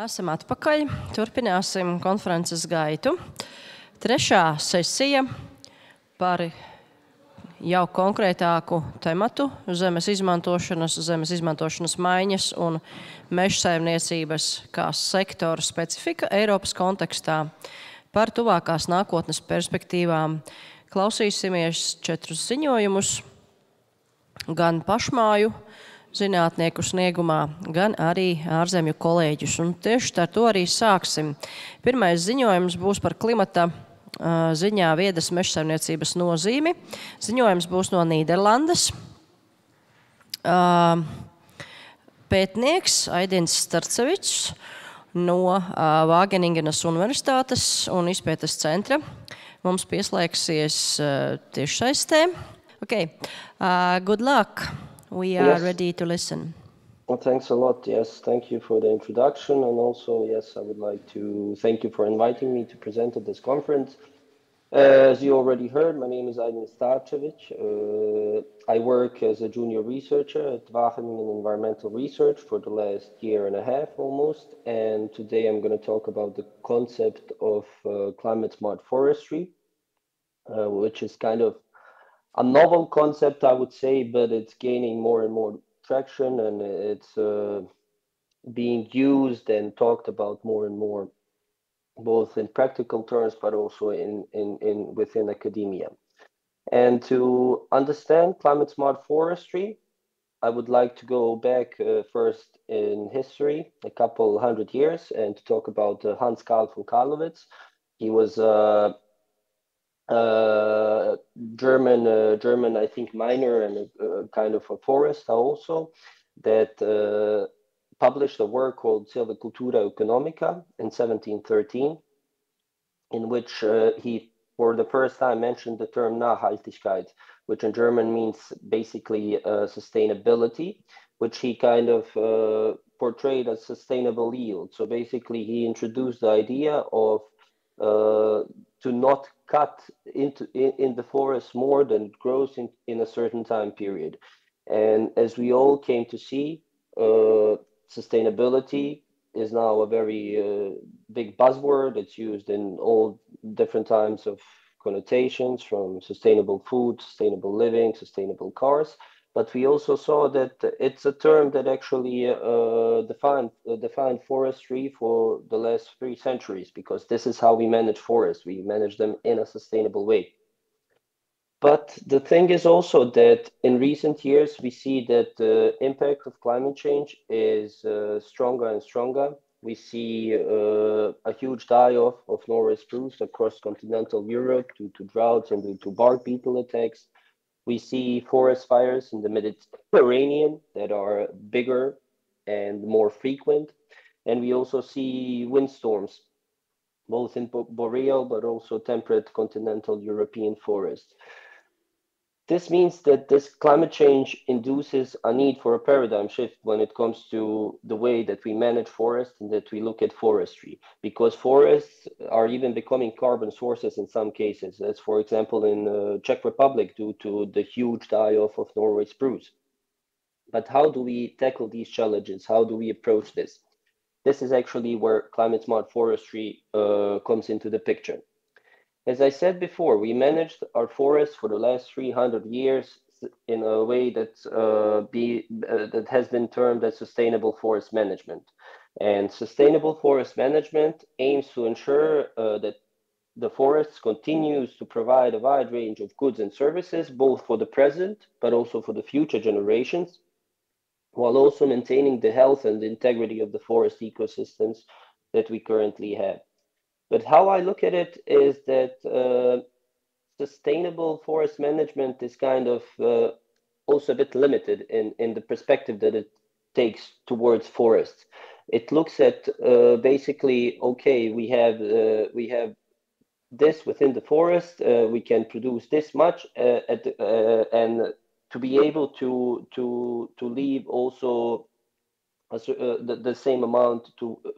Esam atpakaļ, turpināsim konferences gaitu. Trešā sesija par jau konkrētāku tematu zemes izmantošanas maiņas un meža saimniecības kā sektora specifika Eiropas kontekstā par tuvākās nākotnes perspektīvām. Klausīsimies 4 ziņojumus, gan pašmāju zinātnieku sniegumā, gan arī ārzemju kolēģus. Un tieši ar to arī sāksim. Pirmais ziņojums būs par klimata ziņā viedas meža saimniecības nozīmi. Ziņojums būs no Nīderlandes. Pētnieks Ajdins Starcevics no Vāgeningenas Universitātes un izpētes centra mums pieslēgsies tiešsaistē. Okay. Good luck. We are ready to listen. Well, thanks a lot. Yes, thank you for the introduction. And also, yes, I would like to thank you for inviting me to present at this conference. As you already heard, my name is Ajdin Starcevic. I work as a junior researcher at Wageningen Environmental Research for the last year and a half almost. And today I'm going to talk about the concept of climate smart forestry, which is kind of a novel concept, I would say, but it's gaining more and more traction, and it's being used and talked about more and more, both in practical terms, but also within academia. And to understand climate smart forestry, I would like to go back first in history, a couple hundred years, and to talk about Hans Carl von Carlowitz. He was German, I think, miner and a kind of a forester also, that published a work called Silvicultura Economica in 1713, in which he, for the first time, mentioned the term Nachhaltigkeit, which in German means basically sustainability, which he kind of portrayed as sustainable yield. So basically, he introduced the idea of to not cut in the forest more than it grows in a certain time period. And as we all came to see, sustainability is now a very big buzzword. It's used in all different types of connotations, from sustainable food, sustainable living, sustainable cars. But we also saw that it's a term that actually defined forestry for the last 3 centuries, because this is how we manage forests. We manage them in a sustainable way. But the thing is also that in recent years, we see that the impact of climate change is stronger and stronger. We see a huge die-off of Norway spruce across continental Europe due to droughts and due to bark beetle attacks. We see forest fires in the Mediterranean that are bigger and more frequent. And we also see windstorms, both in boreal but also temperate continental European forests. This means that this climate change induces a need for a paradigm shift when it comes to the way that we manage forests and that we look at forestry, because forests are even becoming carbon sources in some cases, as for example in Czech Republic due to the huge die-off of Norway spruce. But how do we tackle these challenges? How do we approach this? This is actually where climate smart forestry comes into the picture. As I said before, we managed our forests for the last 300 years in a way that has been termed as sustainable forest management. And sustainable forest management aims to ensure that the forests continues to provide a wide range of goods and services, both for the present, but also for the future generations, while also maintaining the health and the integrity of the forest ecosystems that we currently have. But how I look at it is that sustainable forest management is kind of also a bit limited in the perspective that it takes towards forests. It looks at basically, okay, we have this within the forest, we can produce this much, and to be able to leave also the same amount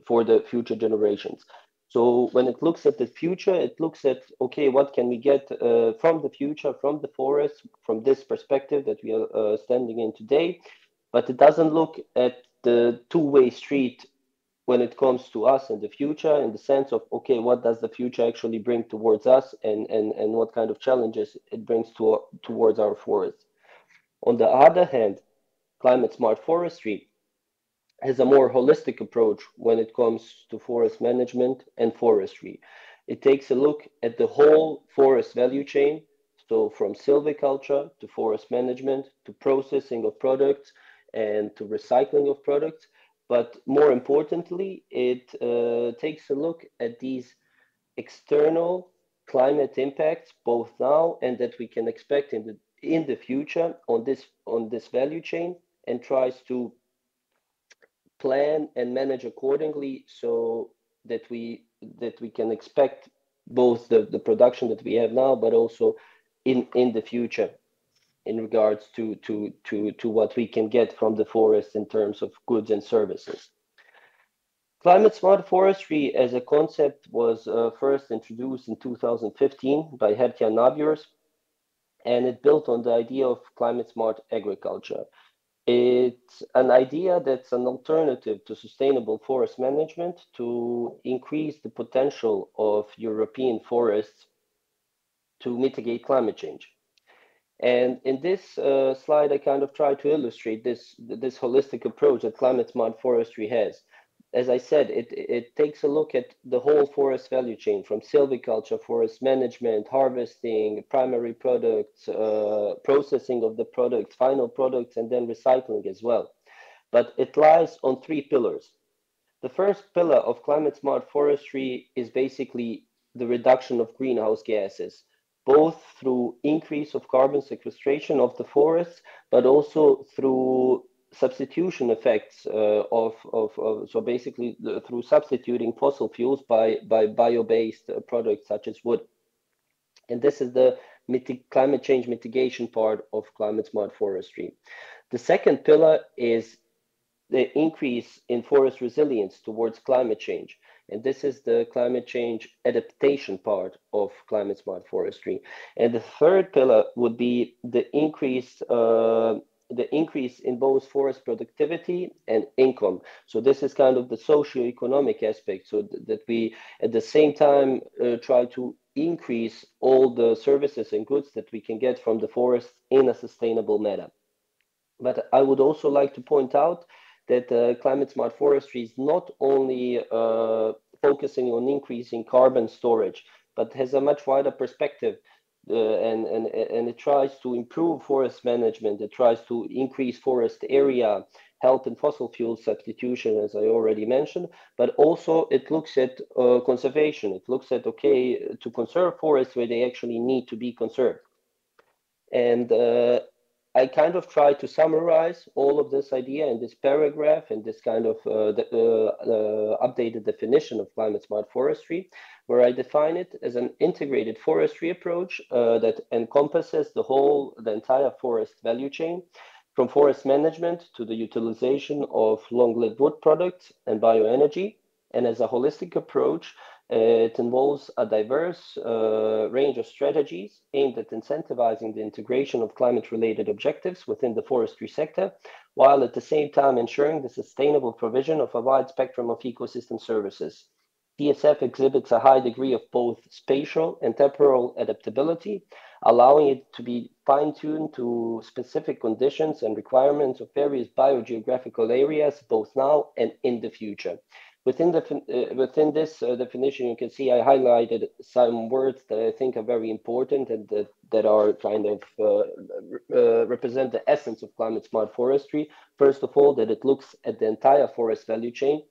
for the future generations. So when it looks at the future, it looks at, okay, what can we get from the future, from the forest, from this perspective that we are standing in today. But it doesn't look at the two-way street when it comes to us in the future, in the sense of, okay, what does the future actually bring towards us, and what kind of challenges it brings towards our forests. On the other hand, climate smart forestry has a more holistic approach when it comes to forest management and forestry. It takes a look at the whole forest value chain, so from silviculture to forest management to processing of products and to recycling of products. But more importantly, it takes a look at these external climate impacts, both now and that we can expect in the future on this value chain, and tries to plan and manage accordingly, so that we can expect both the production that we have now, but also in the future, in regards to what we can get from the forest in terms of goods and services. Climate smart forestry as a concept was first introduced in 2015 by Hertja Nabjors, and it built on the idea of climate smart agriculture. It's an idea that's an alternative to sustainable forest management to increase the potential of European forests to mitigate climate change. And in this slide, I kind of try to illustrate this holistic approach that climate smart forestry has. As I said, it takes a look at the whole forest value chain, from silviculture, forest management, harvesting, primary products, processing of the products, final products, and then recycling as well. But it lies on three pillars. The first pillar of climate smart forestry is basically the reduction of greenhouse gases, both through increase of carbon sequestration of the forests, but also through substitution effects so basically through substituting fossil fuels by bio-based products such as wood. And this is the climate change mitigation part of climate smart forestry. The second pillar is the increase in forest resilience towards climate change. And this is the climate change adaptation part of climate smart forestry. And the third pillar would be the increase in both forest productivity and income. So this is kind of the socio-economic aspect, so that we at the same time try to increase all the services and goods that we can get from the forest in a sustainable manner. But I would also like to point out that climate smart forestry is not only focusing on increasing carbon storage, but has a much wider perspective. And it tries to improve forest management. It tries to increase forest area, help in fossil fuel substitution, as I already mentioned, but also it looks at conservation. It looks at, okay, to conserve forests where they actually need to be conserved. And I kind of try to summarize all of this idea in this paragraph, and this kind of updated definition of climate smart forestry, where I define it as an integrated forestry approach that encompasses the entire forest value chain, from forest management to the utilization of long-lived wood products and bioenergy. And as a holistic approach, it involves a diverse range of strategies aimed at incentivizing the integration of climate-related objectives within the forestry sector, while at the same time ensuring the sustainable provision of a wide spectrum of ecosystem services. CSF exhibits a high degree of both spatial and temporal adaptability, allowing it to be fine-tuned to specific conditions and requirements of various biogeographical areas, both now and in the future. Within this definition, you can see I highlighted some words that I think are very important and that are kind of represent the essence of climate smart forestry. First of all, that it looks at the entire forest value chain.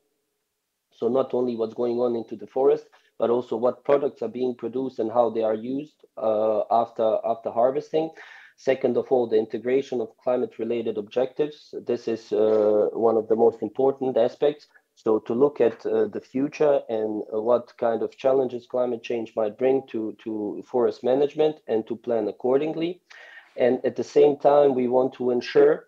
So not only what's going on into the forest, but also what products are being produced and how they are used after harvesting. Second of all, the integration of climate-related objectives. This is one of the most important aspects. So to look at the future and what kind of challenges climate change might bring to forest management, and to plan accordingly. And at the same time, we want to ensure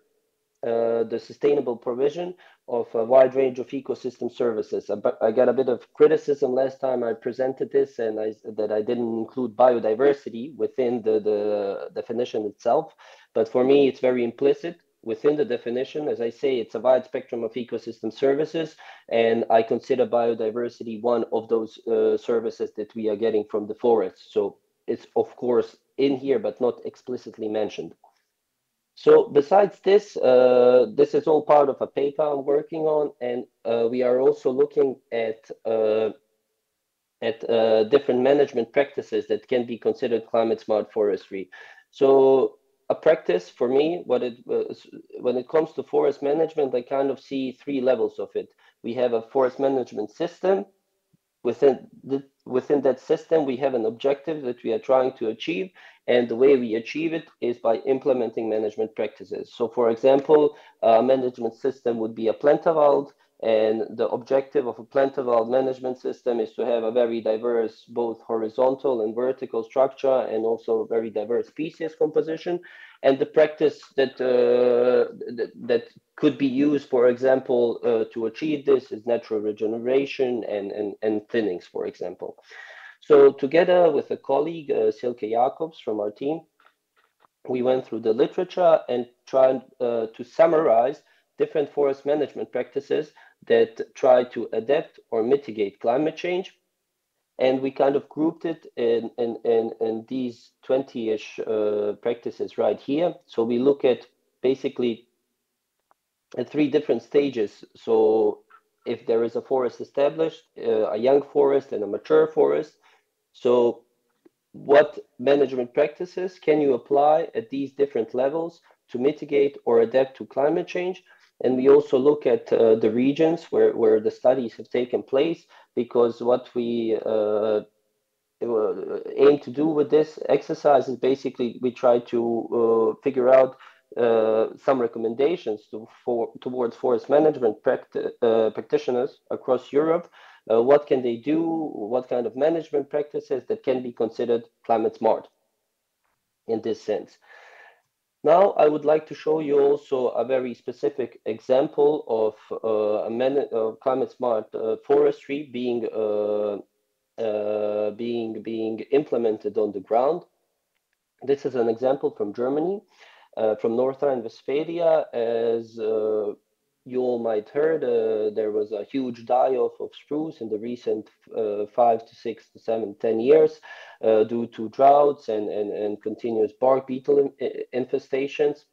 the sustainable provision of a wide range of ecosystem services. I got a bit of criticism last time I presented this, and that I didn't include biodiversity within the definition itself. But for me, it's very implicit. within the definition, as I say, it's a wide spectrum of ecosystem services, and I consider biodiversity one of those services that we are getting from the forest. So it's of course in here, but not explicitly mentioned. So besides this, this is all part of a paper I'm working on, and we are also looking at different management practices that can be considered climate smart forestry. So a practice for me, when it comes to forest management, I kind of see three levels of it. We have a forest management system. Within that system, we have an objective that we are trying to achieve, and the way we achieve it is by implementing management practices. So, for example, a management system would be a plantawald, and the objective of a plantawald management system is to have a very diverse, both horizontal and vertical structure, and also very diverse species composition. And the practice that that could be used, for example, to achieve this is natural regeneration and thinnings, for example. So together with a colleague, Silke Jacobs from our team, we went through the literature and tried to summarize different forest management practices that try to adapt or mitigate climate change. And we kind of grouped it in these 20-ish practices right here. So we look at basically at three different stages. So if there is a forest established, a young forest and a mature forest, so what management practices can you apply at these different levels to mitigate or adapt to climate change? And we also look at the regions where the studies have taken place, because what we aim to do with this exercise is basically we try to figure out some recommendations towards forest management practitioners across Europe. What can they do? What kind of management practices that can be considered climate smart in this sense? Now, I would like to show you also a very specific example of climate smart forestry being implemented on the ground. This is an example from Germany, from North Rhine-Westphalia. As you all might heard, there was a huge die-off of spruce in the recent 5 to 6 to 7, 10 years due to droughts and continuous bark beetle infestations.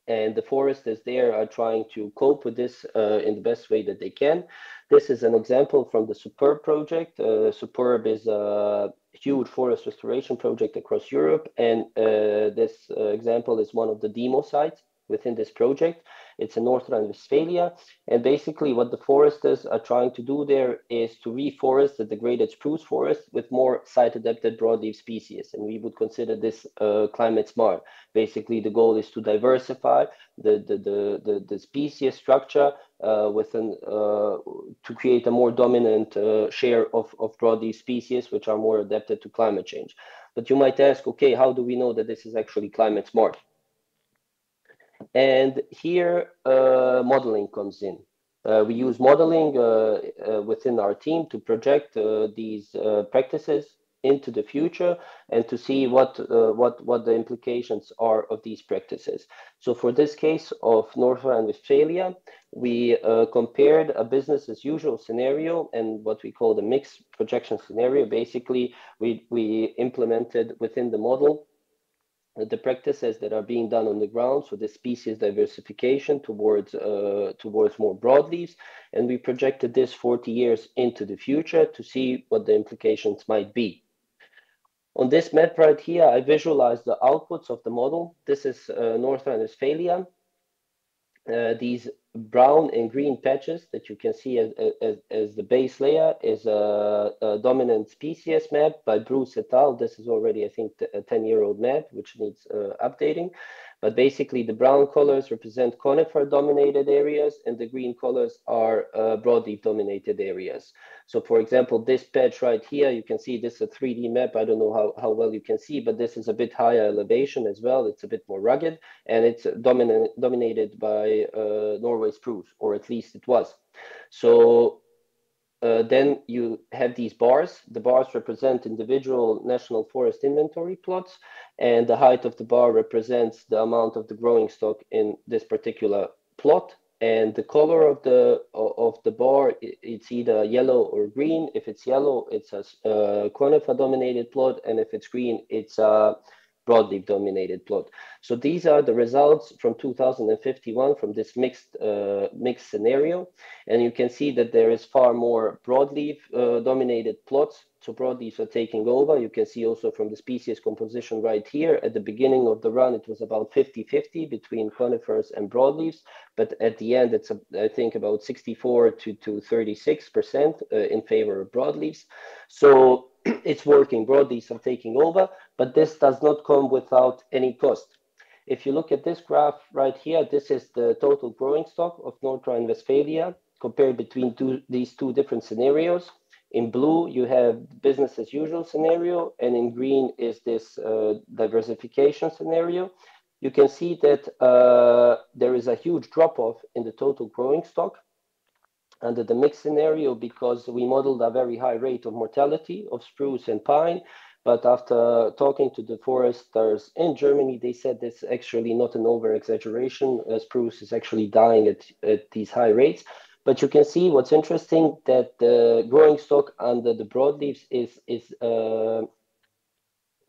And the foresters there are trying to cope with this in the best way that they can. This is an example from the Superb project. Superb is a huge forest restoration project across Europe, and this example is one of the demo sites within this project. It's in North Rhine-Westphalia, and basically what the foresters are trying to do there is to reforest the degraded spruce forest with more site-adapted broadleaf species, and we would consider this climate smart. Basically, the goal is to diversify the species structure to create a more dominant share of broadleaf species which are more adapted to climate change. But you might ask, okay, how do we know that this is actually climate smart? And here modeling comes in. We use modeling within our team to project these practices into the future and to see what the implications are of these practices. So for this case of North Rhine-Westphalia, we compared a business as usual scenario and what we call the mixed projection scenario. Basically, we implemented within the model the practices that are being done on the ground, so the species diversification towards more broadleaves, and we projected this 40 years into the future to see what the implications might be. On this map right here, I visualize the outputs of the model. This is North Rhine-Westphalia. These brown and green patches that you can see as the base layer is a dominant species map by Bruce et al. This is already, I think, a 10-year-old map, which needs updating. But basically, the brown colors represent conifer-dominated areas, and the green colors are broadleaf-dominated areas. So, for example, this patch right here, you can see this is a 3D map. I don't know how well you can see, but this is a bit higher elevation as well. It's a bit more rugged, and it's dominated by Norway spruce, or at least it was. So then you have these bars. The bars represent individual national forest inventory plots, and the height of the bar represents the amount of the growing stock in this particular plot. And the color of the bar, it's either yellow or green. If it's yellow, it's a conifer-dominated plot, and if it's green, it's a broadleaf dominated plot. So these are the results from 2051 from this mixed scenario. And you can see that there is far more broadleaf dominated plots. So broadleaves are taking over. You can see also from the species composition right here. At the beginning of the run, it was about 50-50 between conifers and broadleaves. But at the end, it's, I think, about 64 to 36% in favor of broadleaves. So it's working. Broadleaves are taking over, but this does not come without any cost. If you look at this graph right here, this is the total growing stock of North Rhine-Westphalia compared between these two different scenarios. In blue, you have business as usual scenario, and in green is this diversification scenario. You can see that there is a huge drop-off in the total growing stock under the mixed scenario because we modeled a very high rate of mortality of spruce and pine. But after talking to the foresters in Germany, they said this is actually not an over-exaggeration. Spruce is actually dying at these high rates. But you can see what's interesting, that the growing stock under the broadleaves is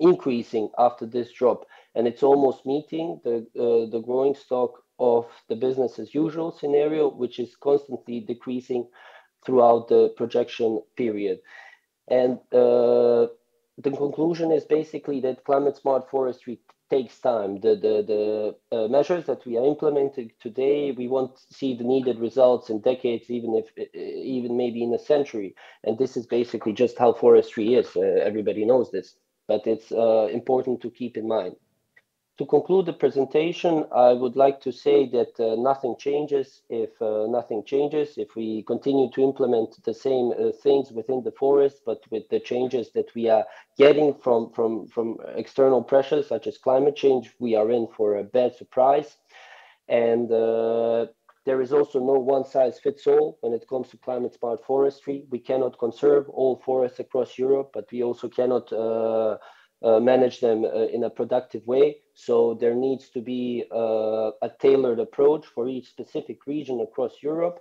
increasing after this drop. And it's almost meeting the growing stock of the business as usual scenario, which is constantly decreasing throughout the projection period. And the conclusion is basically that climate smart forestry takes time. The measures that we are implementing today, we won't see the needed results in decades, even maybe in a century. And this is basically just how forestry is. Everybody knows this, but it's important to keep in mind. To conclude the presentation, I would like to say that nothing changes if nothing changes. If we continue to implement the same things within the forest, but with the changes that we are getting from external pressures such as climate change, we are in for a bad surprise. And there is also no one-size-fits-all when it comes to climate smart forestry. We cannot conserve all forests across Europe, but we also cannot manage them in a productive way. So there needs to be a tailored approach for each specific region across Europe.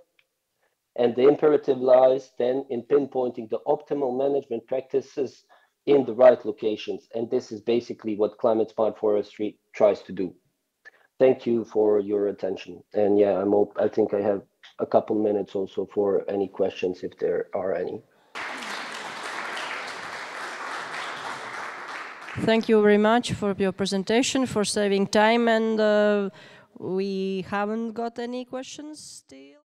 And the imperative lies then in pinpointing the optimal management practices in the right locations. And this is basically what climate smart forestry tries to do. Thank you for your attention. And yeah, I think I have a couple minutes also for any questions if there are any. Thank you very much for your presentation, for saving time, and we haven't got any questions still.